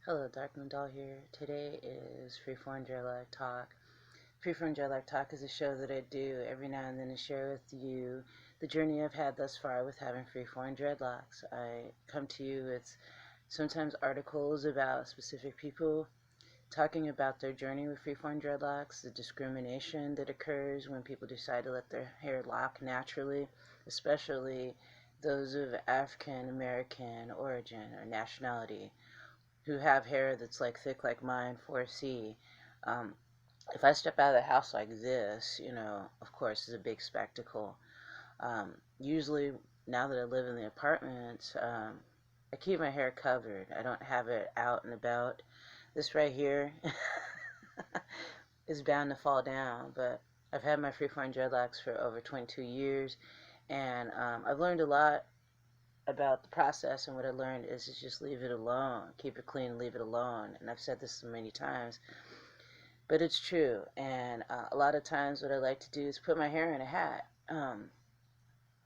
Hello, Darkman Doll here. Today is Freeform Dreadlock Talk. Freeform Dreadlock Talk is a show that I do every now and then to share with you the journey I've had thus far with having freeform dreadlocks. I come to you with sometimes articles about specific people talking about their journey with freeform dreadlocks, the discrimination that occurs when people decide to let their hair lock naturally, especially those of African American origin or nationality who have hair that's like thick like mine, 4C. Um, if I step out of the house like this, of course, it's a big spectacle. Usually, now that I live in the apartment, I keep my hair covered. I don't have it out and about. This right here is bound to fall down, but I've had my freeform dreadlocks for over 22 years, and I've learned a lot about the process, and what I learned is to just leave it alone. Keep it clean, leave it alone. And I've said this many times, but it's true. And a lot of times what I like to do is put my hair in a hat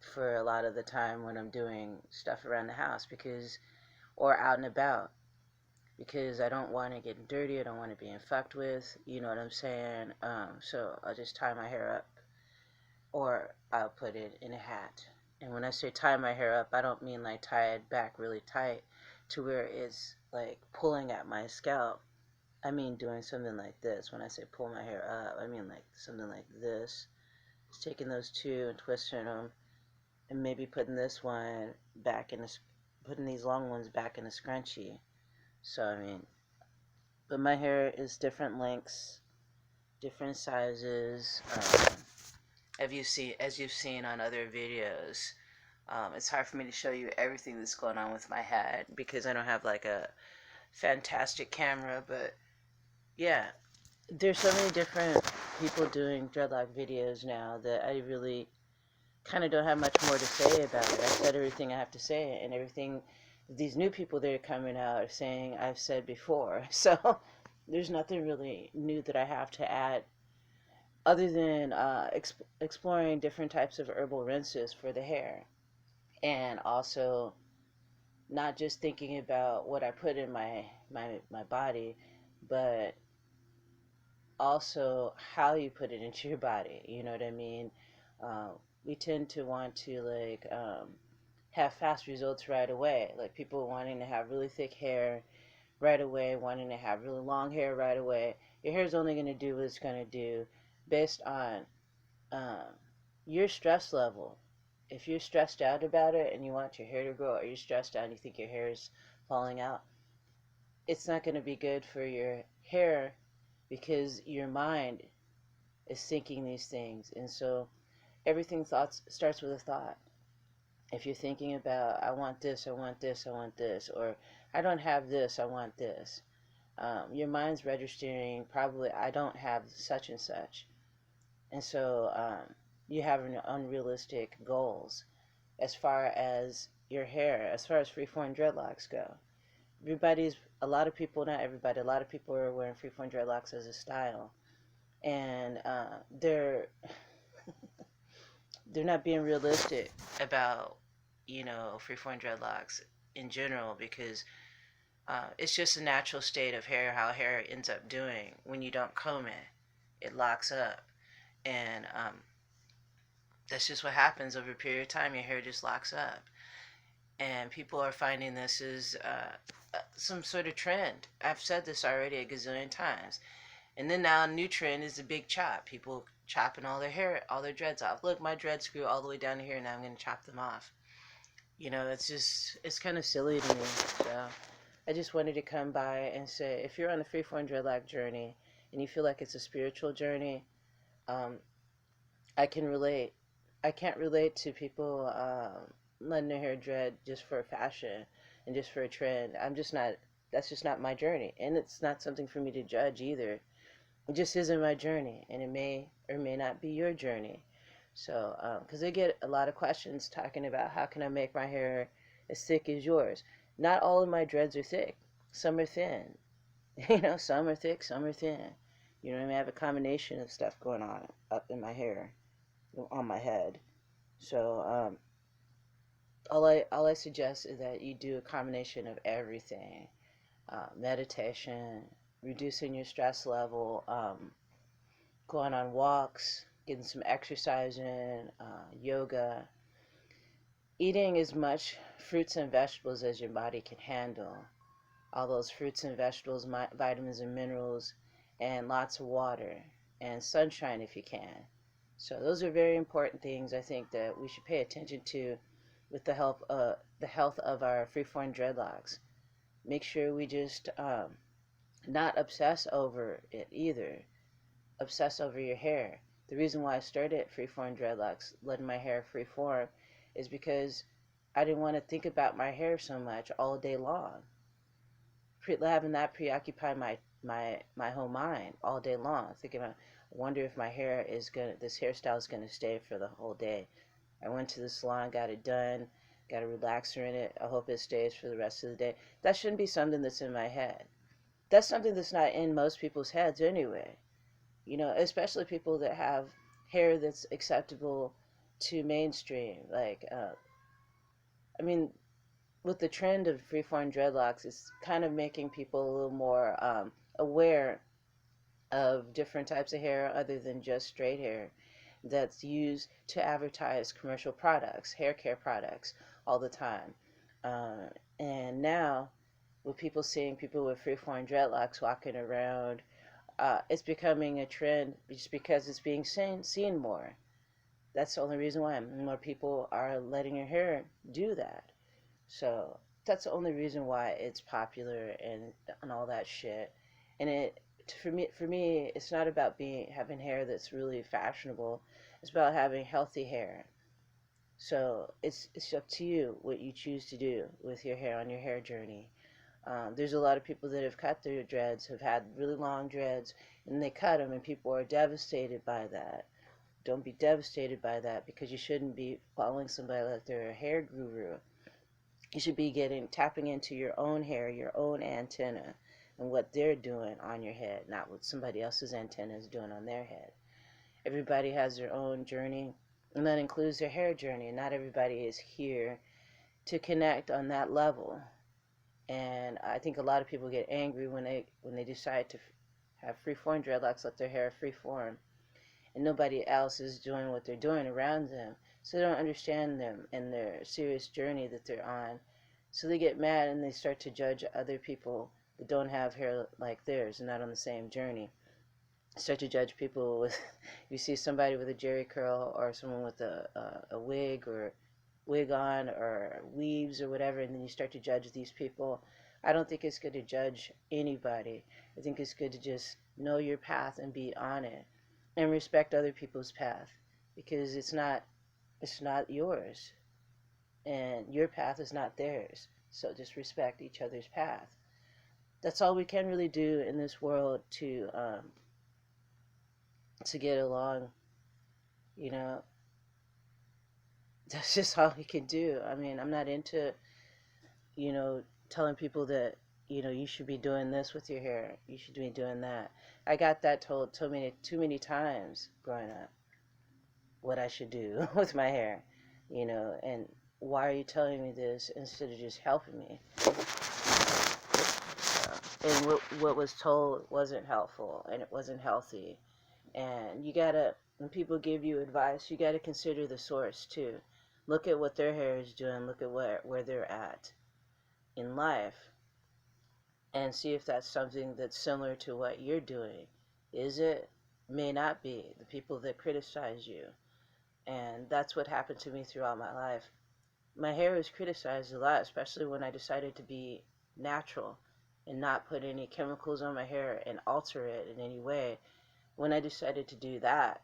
for a lot of the time when I'm doing stuff around the house, or out and about, because I don't want to get dirty. I don't want to be infected with, you know what I'm saying? So I'll just tie my hair up, or I'll put it in a hat. And when I say tie my hair up, I don't mean like tie it back really tight to where it's like pulling at my scalp. I mean doing something like this. When I say pull my hair up, I mean like something like this. Just taking those two and twisting them, and maybe putting this one back in the, putting these long ones back in a scrunchie. So I mean, but my hair is different lengths, different sizes. As you've seen on other videos, it's hard for me to show you everything that's going on with my head because I don't have like a fantastic camera. But yeah, there's so many different people doing dreadlock videos now that I really kind of don't have much more to say about it. I said everything I have to say, and everything these new people that are coming out are saying I've said before. So there's nothing really new that I have to add other than exploring different types of herbal rinses for the hair, and also not just thinking about what I put in my body, but also how you put it into your body. You know what I mean? Uh, we tend to want to have fast results right away, like people wanting to have really thick hair right away, wanting to have really long hair right away. Your hair is only going to do what it's going to do based on um, your stress level. If you're stressed out about it and you want your hair to grow, or you're stressed out and you think your hair is falling out, it's not going to be good for your hair because your mind is thinking these things. And so everything starts with a thought. If you're thinking about, I want this, I want this, I want this, or I don't have this, I want this, your mind's registering probably, I don't have such and such. And so you have unrealistic goals as far as your hair, as far as freeform dreadlocks go. A lot of people, not everybody, a lot of people are wearing freeform dreadlocks as a style. And they're not being realistic about, freeform dreadlocks in general, because it's just a natural state of hair, how hair ends up doing when you don't comb it. It locks up. And that's just what happens over a period of time. Your hair just locks up. And people are finding this is some sort of trend. I've said this already a gazillion times. And then now a new trend is the big chop. People chopping all their hair, all their dreads off. Look, my dreads grew all the way down here, and now I'm going to chop them off. It's kind of silly to me. So I just wanted to come by and say, if you're on the freeform dreadlock journey and you feel like it's a spiritual journey, um, I can relate. I can't relate to people letting their hair dread just for fashion and just for a trend. That's just not my journey. And it's not something for me to judge either. It just isn't my journey. And it may or may not be your journey. So, because I get a lot of questions talking about how can I make my hair as thick as yours. Not all of my dreads are thick. Some are thin. Some are thick, some are thin. You know what I mean? I have a combination of stuff going on up in my hair, on my head. So all I suggest is that you do a combination of everything. meditation, reducing your stress level, going on walks, getting some exercise in, yoga, eating as much fruits and vegetables as your body can handle. All those fruits and vegetables, vitamins and minerals, and lots of water and sunshine if you can. So those are very important things I think that we should pay attention to with the health of our freeform dreadlocks. Make sure we just not obsess over it either. Obsess over your hair. The reason why I started freeform dreadlocks, letting my hair freeform, is because I didn't want to think about my hair so much all day long. Having that preoccupy my whole mind all day long, thinking about, I wonder if my hair is gonna, this hairstyle is gonna stay for the whole day. I went to the salon, got it done, got a relaxer in it. I hope it stays for the rest of the day. That shouldn't be something that's in my head. That's something that's not in most people's heads anyway. You know, especially people that have hair that's acceptable to mainstream. Like, I mean, with the trend of freeform dreadlocks, it's kind of making people a little more aware of different types of hair other than just straight hair that's used to advertise commercial products, hair care products, all the time. Uh, and now, with people seeing people with freeform dreadlocks walking around, it's becoming a trend just because it's being seen more. That's the only reason why more people are letting their hair do that. So that's the only reason why it's popular and all that shit. And it for me it's not about being having hair that's really fashionable. It's about having healthy hair. So it's up to you what you choose to do with your hair on your hair journey. There's a lot of people that have cut their dreads, have had really long dreads, and they cut them, and people are devastated by that. Don't be devastated by that, because you shouldn't be following somebody like they're a hair guru. You should be tapping into your own hair, your own antenna, and what they're doing on your head, not what somebody else's antenna is doing on their head. Everybody has their own journey, and that includes their hair journey, and not everybody is here to connect on that level. And I think a lot of people get angry when they decide to have freeform dreadlocks, let their hair freeform, and nobody else is doing what they're doing around them. So they don't understand them and their serious journey that they're on. So they get mad and they start to judge other people that don't have hair like theirs and not on the same journey. Start to judge people with, you see somebody with a jerry curl or someone with a wig or wig on or weaves or whatever, and then you start to judge these people. I don't think it's good to judge anybody. I think it's good to just know your path and be on it and respect other people's path, because it's not yours and your path is not theirs. So just respect each other's path. That's all we can really do in this world to get along. You know, that's just all we can do. I mean, I'm not into telling people that you should be doing this with your hair, you should be doing that. I got that told to me too many times growing up, what I should do with my hair, and why are you telling me this instead of just helping me? And what was told wasn't helpful and it wasn't healthy. And you gotta, when people give you advice, you gotta consider the source too. Look at what their hair is doing, look at where they're at in life, and see if that's something that's similar to what you're doing. Is it? May not be. The people that criticize you. And that's what happened to me throughout my life. My hair was criticized a lot, especially when I decided to be natural and not put any chemicals on my hair and alter it in any way. When I decided to do that,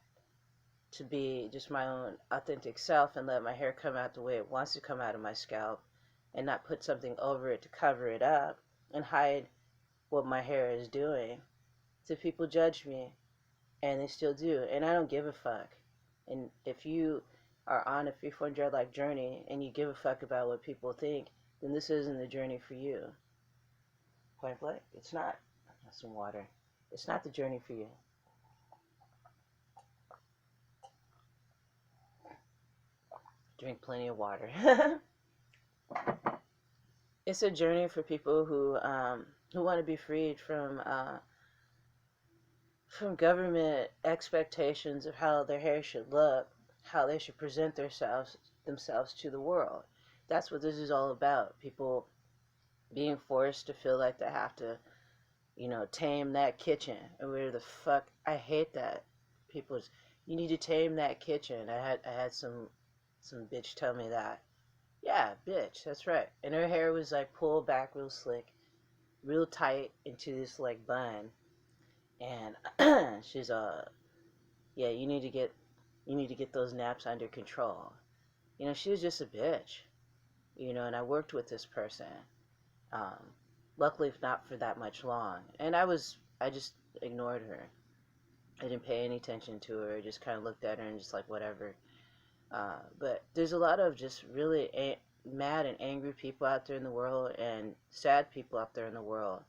to be just my own authentic self and let my hair come out the way it wants to come out of my scalp and not put something over it to cover it up and hide what my hair is doing, so people judge me, and they still do, and I don't give a fuck. And if you are on a freeform dreadlock journey and you give a fuck about what people think, then this isn't the journey for you. Point blank, it's not. Have some water. It's not the journey for you. Drink plenty of water. it's a journey for people who want to be freed from government expectations of how their hair should look, how they should present themselves to the world. That's what this is all about. People being forced to feel like they have to, tame that kitchen or where the fuck. I hate that. People's, you need to tame that kitchen. I had some bitch tell me that. Yeah, bitch, that's right. And her hair was like pulled back real slick, real tight into this like bun. And she's yeah, you need to get those naps under control. She was just a bitch. And I worked with this person. Um, Luckily, not for that much long. And I just ignored her. I didn't pay any attention to her. I just kind of looked at her and just like whatever. But there's a lot of just really mad and angry people out there in the world, and sad people out there in the world.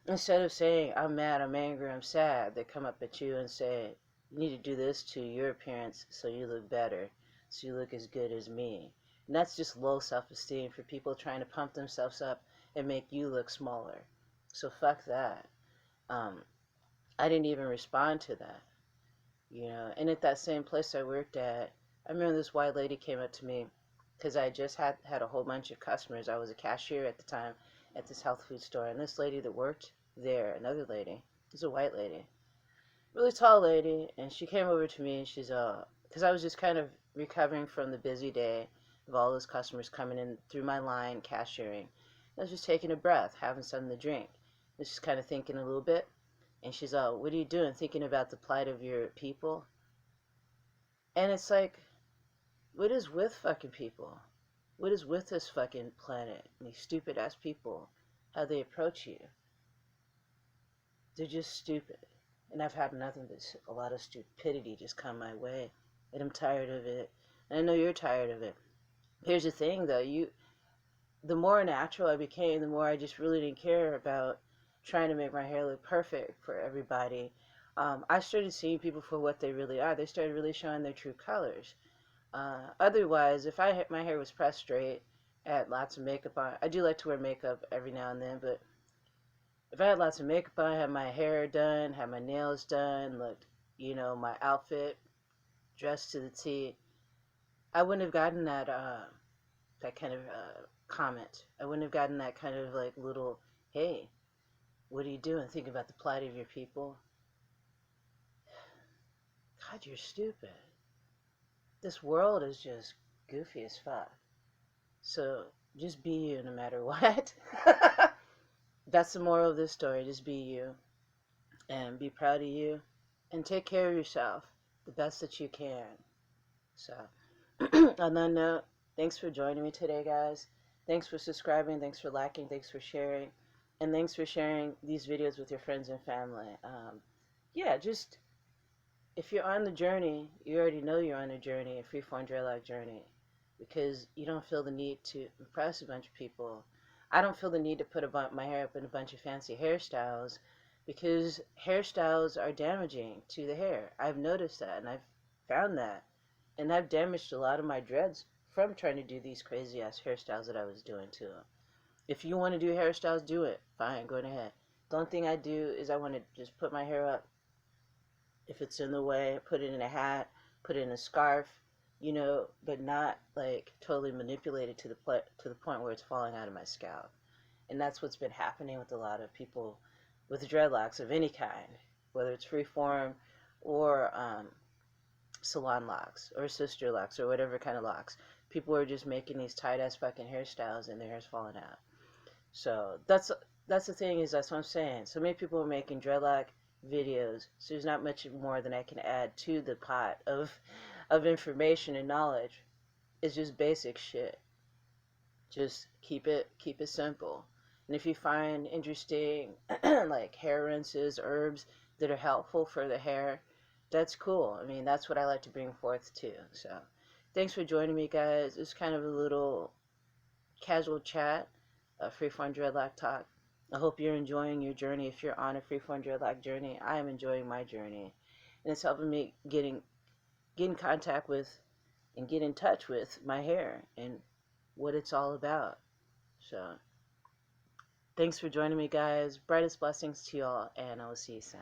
Instead of saying, I'm mad, I'm angry, I'm sad, they come up at you and say, you need to do this to your appearance so you look better, so you look as good as me. And that's just low self-esteem for people trying to pump themselves up and make you look smaller. So fuck that. Um, I didn't even respond to that. And at that same place I worked at, I remember this white lady came up to me because I just had a whole bunch of customers. I was a cashier at the time at this health food store, and this lady that worked there, another lady, was a white lady, really tall lady, and she came over to me and she's because I was just kind of recovering from the busy day of all those customers coming in through my line cashiering. I was just taking a breath, having something to drink. I was just kind of thinking a little bit, and she's what are you doing? Thinking about the plight of your people? And it's like, what is with fucking people? What is with this fucking planet and these stupid ass people? How they approach you? They're just stupid. And I've had nothing but a lot of stupidity just come my way. And I'm tired of it. And I know you're tired of it. Here's the thing though, the more natural I became, the more I just really didn't care about trying to make my hair look perfect for everybody. I started seeing people for what they really are. They started really showing their true colors. Otherwise, if my hair was pressed straight, I had lots of makeup on. I do like to wear makeup every now and then, but if I had lots of makeup on, had my hair done, had my nails done, looked, my outfit dressed to the T, I wouldn't have gotten that kind of comment. I wouldn't have gotten that kind of like little, hey, what are you doing? Think about the plight of your people. God, you're stupid. This world is just goofy as fuck. So just be you no matter what. That's the moral of this story. Just be you and be proud of you and take care of yourself the best that you can. So, on that note, thanks for joining me today, guys. Thanks for subscribing. Thanks for liking. Thanks for sharing. And thanks for sharing these videos with your friends and family. Yeah, just if you're on the journey, you already know you're on a journey, a freeform dreadlock journey, because you don't feel the need to impress a bunch of people. I don't feel the need to put my hair up in a bunch of fancy hairstyles because hairstyles are damaging to the hair. I've noticed that and I've found that. And I've damaged a lot of my dreads from trying to do these crazy ass hairstyles that I was doing to them. If you want to do hairstyles, do it. Fine, go ahead. The only thing I do is I want to just put my hair up. If it's in the way, put it in a hat, put it in a scarf, but not like totally manipulate it to the point where it's falling out of my scalp. And that's what's been happening with a lot of people with dreadlocks of any kind, whether it's freeform or salon locks or sister locks or whatever kind of locks. People are just making these tight ass fucking hairstyles and their hair's falling out. So that's the thing, is that's what I'm saying. So many people are making dreadlock videos, so there's not much more than I can add to the pot of information and knowledge. It's just basic shit. Just keep it simple. And if you find interesting like hair rinses, herbs that are helpful for the hair, that's cool. I mean, that's what I like to bring forth too. So thanks for joining me, guys. It's kind of a little casual chat, a freeform dreadlock talk. I hope you're enjoying your journey. If you're on a freeform dreadlock journey, I am enjoying my journey, and it's helping me get in contact with and get in touch with my hair and what it's all about. So Thanks for joining me, guys. Brightest blessings to y'all, and I will see you soon.